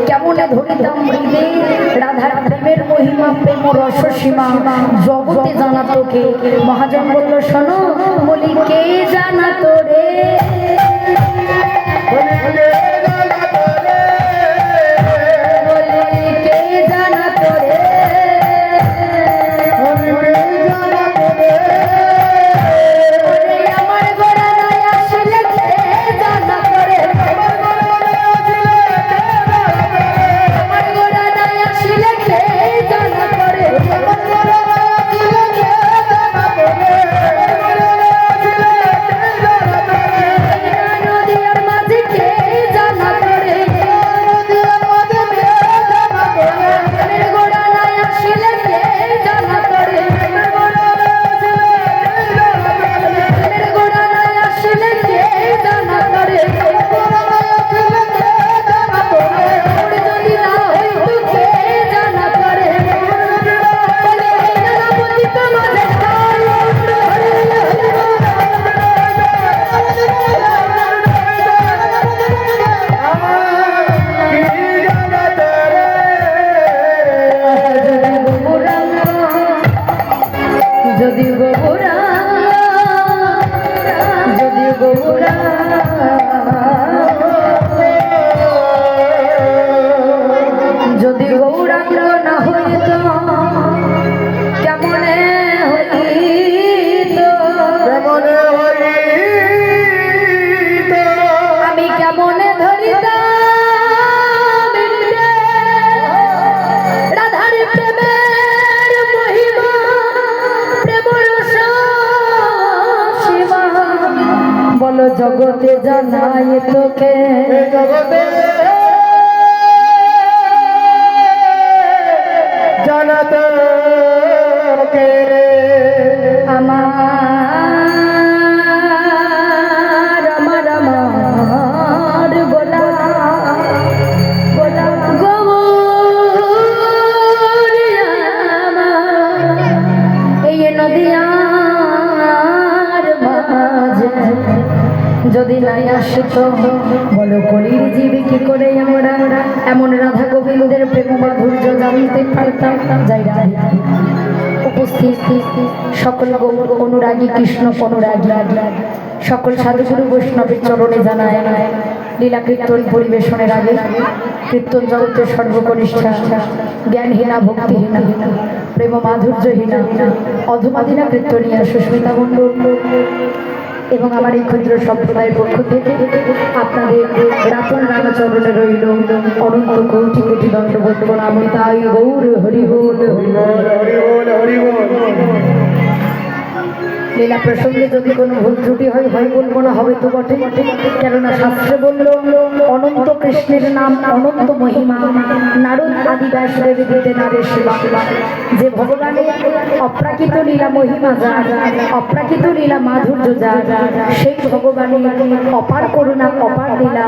কেমনে ধরিতাম হৃদে রাধার প্রেমের মহিমা প্রেম রস সীমা জগতে জানা তোকে। মহাজন বলল শোনো, বলি কে জানা তোরে, যদি গৌরাঙ্গ না হইত কেমনে হইত, আমি কেমনে ধরিতাম রাধার প্রেমের মহিমা প্রেম রস সীমা। বলো জগতে জানাই তোকে, জগতে জানাতে আমার আমার আমার গোলা গোলা গৌরিয়া এই নদিয়ার মাঝে যদি নাই আসত, বলো কলির জীবে কি করে আমরা এমন রাধা গোবিন্দের প্রেম মাধুর্য জানতে পারতাম। যাই উপস্থিত সকল গৌর অনুরাগী কৃষ্ণ অনুরাগী সকল সাধুগুরু বৈষ্ণবের চরণে জানায় লীলা কীর্তন পরিবেশনের আগে কীর্তন জগতের সর্বকনিষ্ঠা জ্ঞানহীনা ভক্তিহীনা প্রেম মাধুর্যহীনা অধমাদিনা কীর্তনিয়া সুস্মিতা মণ্ডল এবং আমার এই ক্ষুদ্র সম্প্রদায়ের পক্ষ থেকে আপনাদের রাতন রাঙা চরণে রইল অনন্ত কোটি কোটি দণ্ডবোধ প্রণাম। তাই গৌর হরি বল হরি বল। লীলা প্রসঙ্গে যদি কোনো ভুল ত্রুটি হয় বলবো না, হবে তো বটে, কেননা শাস্ত্রে বলল অনন্ত কৃষ্ণের নাম অনন্ত মহিমা নারদ আদি ব্যাসদেব দিতে নারে সেবা। যে ভগবানের অপ্রাকৃত লীলা মহিমা যার, অপ্রাকৃত লীলা মাধুর্য যার, সেই ভগবানের অপার করুণা অপার লীলা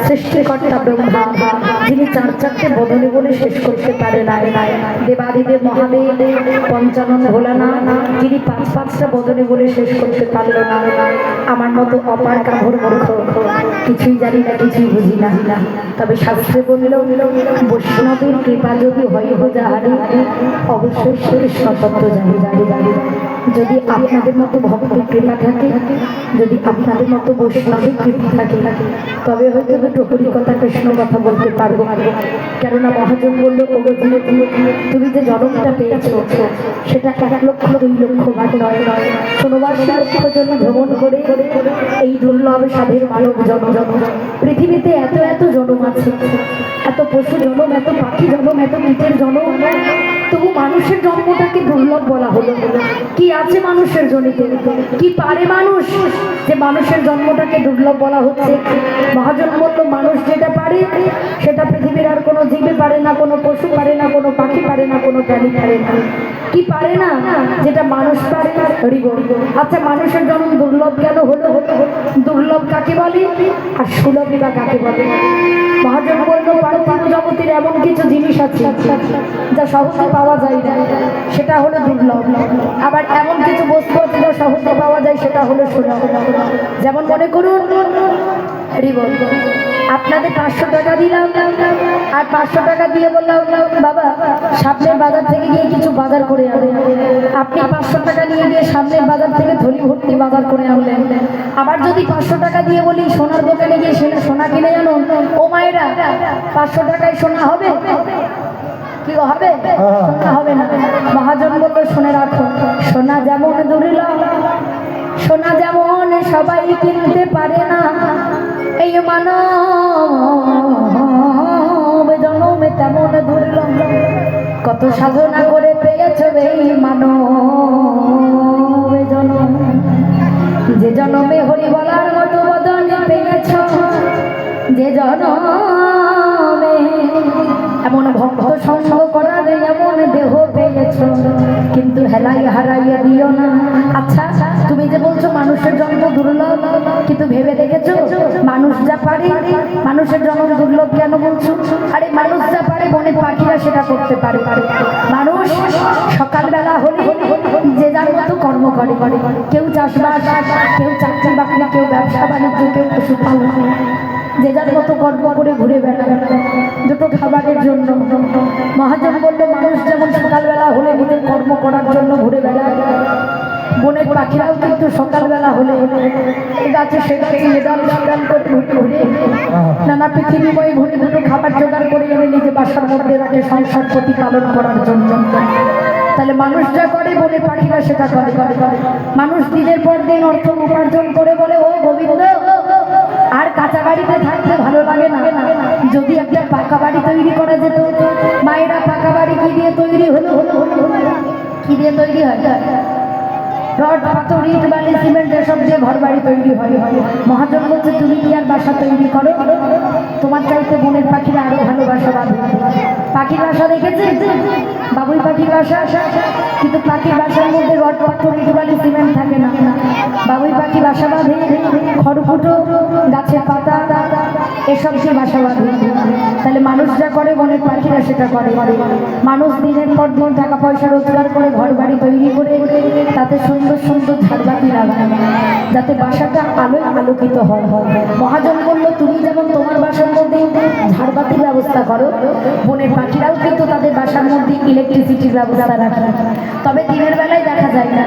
সৃষ্টিকর্তা ব্রহ্মা, যিনি চার চারটে বদনে বলে শেষ করতে পারে না। দেবাদিদেব মহাদেব পঞ্চানন ভোলানা, যিনি পাঁচটা বদনে বলে শেষ করতে পারল না। আমার মতো অপার কাভর মূর্খ কিছুই জানি না, কিছুই বুঝি না। তবে শাস্ত্রে বলল বৈষ্ণবের কৃপা যদি হয় যাহারে অবশ্যই সে সতত্ব জানি জানি জানি। যদি আপনাদের মতো ভক্তের কৃপা থাকে, যদি আপনাদের মতো বৈষ্ণবের কৃপা থাকে, তবে হয়তো দুটো হরিকথা কৃষ্ণ কথা বলতে পারবো। কেননা মহাজন বললো তুমি যে জন্মটা পেয়েছো সেটা 1 লক্ষ 2 লক্ষ বার নয়, 16 লক্ষ জন ভ্রমণ করে এই দুর্লভ সাধের মানব জন্ম। পৃথিবীতে এত এত জন্ম আছে, এত পশু জন্ম, এত পাখি জন্ম, এত কীটের জন্ম, তবু মানুষের জন্মটাকে দুর্লভ বলা হলো। কি আছে মানুষের জনিতে, কি পারে মানুষ যে মানুষের জন্মটাকে দুর্লভ বলা হচ্ছে? মহাজন বলল মানুষ যেটা পারে সেটা পৃথিবীর আর কোনো জীবে পারে না, কোনো পশু পারে না, কোনো পাখি পারে না, কোনো প্রাণী পারে না। কি পারে না? যেটা মানুষ পারে। আচ্ছা, মানুষের জন্ম দুর্লভ কেন হলো? দুর্লভ কাকে বলে আর সুলভ বা কাকে বলে? মহাজন বলল পার্থিব জগতের এমন কিছু জিনিস আছে যা সহজে পাওয়া যায় না, সেটা হলো দুর্লভ। আবার এমন কিছু বস্তু আছে যা সহজে পাওয়া যায়, সেটা হলো সুলভ। যেমন মনে করুন আপনাদের 500 টাকা দিলাম, আর 500 টাকা দিয়ে বললাম বাবা সামনের বাজার থেকে গিয়ে কিছু বাজার করে আনবেন। আপনি 500 টাকা নিয়ে গিয়ে সামনের বাজার থেকে থলি ভর্তি বাজার করে আনলেন। আবার যদি 500 টাকা দিয়ে বলি সোনার দোকানে গিয়ে সোনা কিনে আনুন, ও মায়েরা 500 টাকায় সোনা হবে? কি হবে? সোনা হবে না। মহাজন বলল শুনে রাখো, সোনা যেমন দুর্লভ, সোনা যেমন সবাই কিনতে পারে না, এই মানব জন্মে তেমন দুর্লভ। কত সাধনা করে পেয়েছ এই মানব জন্ম, যে জন্মে হরি বলার মতো বদন পেয়েছ, যে জন্মে এমন ভক্ত সঙ্গ করার এমন দেহ পেয়েছ, কিন্তু হেলাই হারাইয়া দিও না। আচ্ছা, তুমি যে বলছো মানুষের জন্ম দুর্লভ, কিন্তু ভেবে দেখেছো মানুষ যা পারে, মানুষের জন্ম দুর্লভ কেন বলছো? আরে মানুষ যা পারে বনের পাখিরা সেটা করতে পারে। মানুষ সকালবেলা হলে যে যার মতো কর্ম করে, কেউ চাষবাস, কেউ চাকরি বাকরি, কেউ ব্যবসা বাণিজ্য, কেউ পশুপালন, যে যার মতো কর্ম করে ঘুরে বেড়ায় দুটো খাবারের জন্য। মহাজন বলল মানুষ যেমন সকালবেলা হলে নিজের কর্ম করার জন্য ঘুরে বেড়ায়, বনের পাখিরাও কিন্তু সকালবেলা হলে গাছে সে গাছে মেদাল মেদাল করে ঘুরে নানা পৃথিবীময় ঘুরে দুটো খাবার জোগাড় করে এনে নিজে বাসার মধ্যে রাখে সংসার প্রতিপালন করার জন্য। তাহলে মানুষ যা করে বনের পাখিরা সেটা করে। মানুষ দিনের পর দিন অর্থ উপার্জন করে বলে ও গোবিন্দ আর কাঁচা বাড়িতে থাকতে ভালো লাগে না, যদি একটা পাকা বাড়ি তৈরি করা যেত। মায়েরা পাকা বাড়ি কি দিয়ে তৈরি হলো? কি দিয়ে তৈরি হয়? রড, পাথর, ইট, বালি, সিমেন্ট এসব দিয়ে ঘর বাড়ি তৈরি হয়। মহাজন বলছে তুমি কি আর বাসা তৈরি করো? তোমার চাইতে বনের পাখিরা আরো ভালো বাসা বাঁধে। পাখির বাসা দেখেছে বাবুই পাখির বাসা, কিন্তু পাখির বাসার মধ্যে রড, পাথর, ইট, বালি, সিমেন্ট থাকে না। বাবুই পাখি বাসা বাঁধে খড়কুটো, গাছের পাতা, এসব দিয়ে বাসা বাঁধে। তাহলে মানুষ যা করে বনের পাখিরা সেটা করে। মানুষ দিনের পর দিন টাকা পয়সা রোজগার করে ঘর বাড়ি তৈরি করে তাতে সুন্দর সুন্দর ঝাড়বাতি লাগায় যাতে বাসাটা আলোয় আলোকিত হয়। মহাজন বলল তুমি যেমন তোমার বাসার মধ্যে ঝাড়বাতির ব্যবস্থা করো, বনের পাখিরাও কিন্তু তাদের বাসার মধ্যে ইলেকট্রিসিটির ব্যবস্থা রাখে। তবে দিনের বেলায় দেখা যায় না,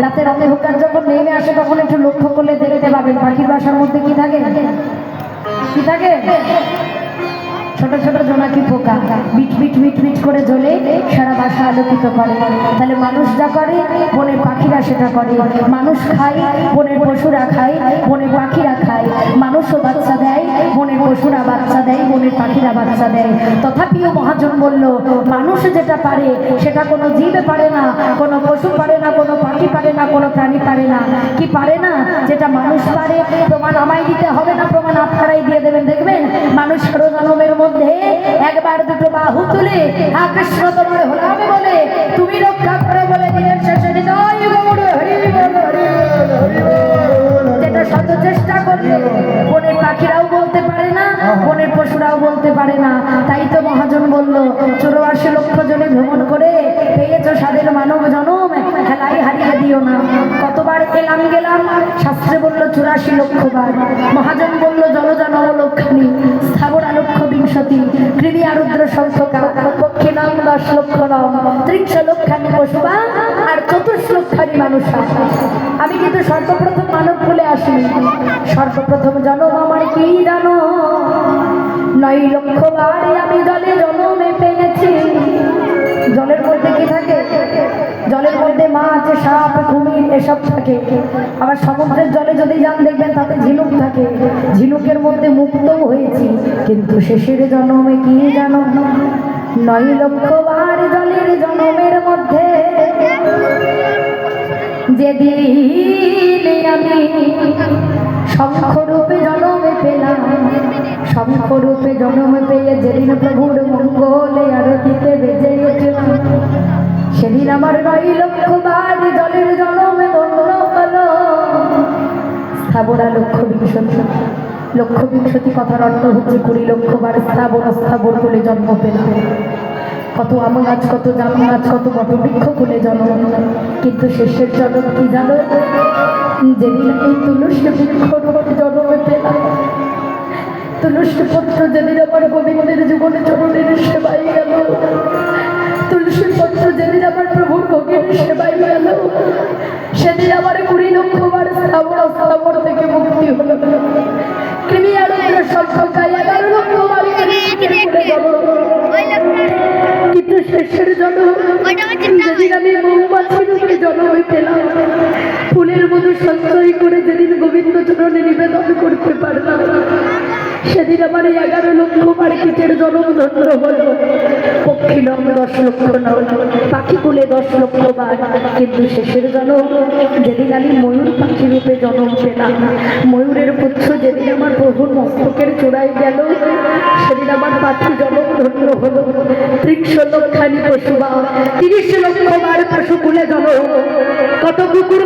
রাতের অন্ধকার যখন নেমে আসে তখন একটু লক্ষ্য করলে দেখতে পাবেন পাখির বাসার মধ্যে কি থাকে? কি থাকে? ছোট ছোট জোনাকি পোকা বিট বিট বিট বিট করে জ্বলে সারা বাসা আলোকিত করে। তাহলে মানুষ যা করে বনের পাখিরা সেটা করে। মানুষ খায়, বনের পশুরা খায়, বনের পাখিরা খায়। মানুষও বাচ্চা দেয়, বনের পশুরা বাচ্চা দেয়, বনের পাখিরা বাচ্চা দেয়। তথাপিও মহাজন বলল মানুষ যেটা পারে সেটা কোনো জীবে পারে না, কোনো পশু পারে না, কোনো পাখি পারে না, কোনো প্রাণী পারে না। কি পারে না? যেটা মানুষ পারে। প্রমাণ আমায় দিতে হবে না, প্রমাণ আপনারাই দিয়ে দেবেন। দেখবেন মানুষ জন্মের মধ্যে একবার দুটো বাহু তুলে কৃষ্ণ তোমার হলামে বলে তুমি রক্ষা করে বলে দিনের শেষে যেটা শত চেষ্টা করবে বনের পাখিরাও বলতে পারে না, বনের পশুরাও বলতে পারে না। তাই তো মহাজন বলল 84 লক্ষ জনে ভ্রমণ করে পেয়েছ সাদের মানব জনম, হেলাই হারিয়ে দিও না। কতবার এলাম গেলাম গেলাম, শাস্ত্রে বললো 84 লক্ষ বার, মহাজন বললো জলজনম লক্ষানি, স্থাবর লক্ষ বিংশতি, কৃমি আরুদ্র সংখ্যকা, পক্ষী নাম 10 লক্ষ নাম, 30 লক্ষানি পশুবা আর 24 লক্ষানি মানুষ। আমি কিন্তু সর্বপ্রথম মানব বলে আসি, সর্বপ্রথম জন্ম আমার কি জানো? 9 লক্ষ বার আমি জলে জন্মে পেয়েছি। জলের মধ্যে কি থাকে? জলের মধ্যে মাছ, সাপ, কুমির এসব থাকে। আবার সমুদ্রের জলে যদি যান দেখবেন তাতে ঝিনুক থাকে, ঝিনুকের মধ্যে মুক্তও হয়েছি। কিন্তু শেষের জন্মে কি জানো? 9 লক্ষ বার জলের জন্মের মধ্যে যেদিন আমি শঙ্খরূপে জন্ম পেলাম, শঙ্খরূপে জন্ম পেয়ে যেদিন প্রভুর মঙ্গলে আরতিতে বেজে উঠলাম, সেদিন আমার 9 লক্ষ বার জলের জন্মে ধন্য হলো। স্থাবরা লক্ষ বিংশতি, লক্ষ বিংশতি কথার অর্থ হচ্ছে 20 লক্ষ বার স্থাবর স্থাবর বলে জন্ম পেলাম। কত আম গাছ, কত জাম গাছ, কত বটবৃক্ষ খুলে জন্ম। কিন্তু শেষের জন্ম কি জানো? যেদিন এই তুলসী বৃক্ষ জন্ম পেলাম, তুলসী পত্র যেদিন আমার গোবিন্দের জীবনে চরণের সেবাই গেল, তুলসী পত্র যেদিন আমার প্রভুর ভোগের সেবাই গেল, সেদিন আমার 20 লক্ষ বার স্থাবর স্থাবর থেকে মুক্তি হলো। কৃমি আরুদ্র সংখ্যা 11 লক্ষ বার কিন্তু শেষের জন্ম যেদিন আমি মৌমাছির রূপে জন্ম পেলাম, ফুলের মধু সঞ্চয় করে যেদিন গোবিন্দ চরণে নিবেদন করতে পারলাম, সেদিন আমার 11 লক্ষ বার কীটের জন্ম ধন্য হলো। পক্ষী নাম 10 লক্ষ নাম, পাখি কুলে 10 লক্ষ বার। কিন্তু শেষের জন্ম যেদিন আমি ময়ূর পাখি রূপে জন্ম পেলাম, ময়ূরের পুচ্ছ যেদিন আমার প্রভুর মস্তকের চূড়ায় গেল, সেদিন আমার পাখি জন্ম ধন্য হলো। 30 লক্ষানি পশু বা 30 লক্ষ বার পশু কুলে জন্ম। কত কুকুর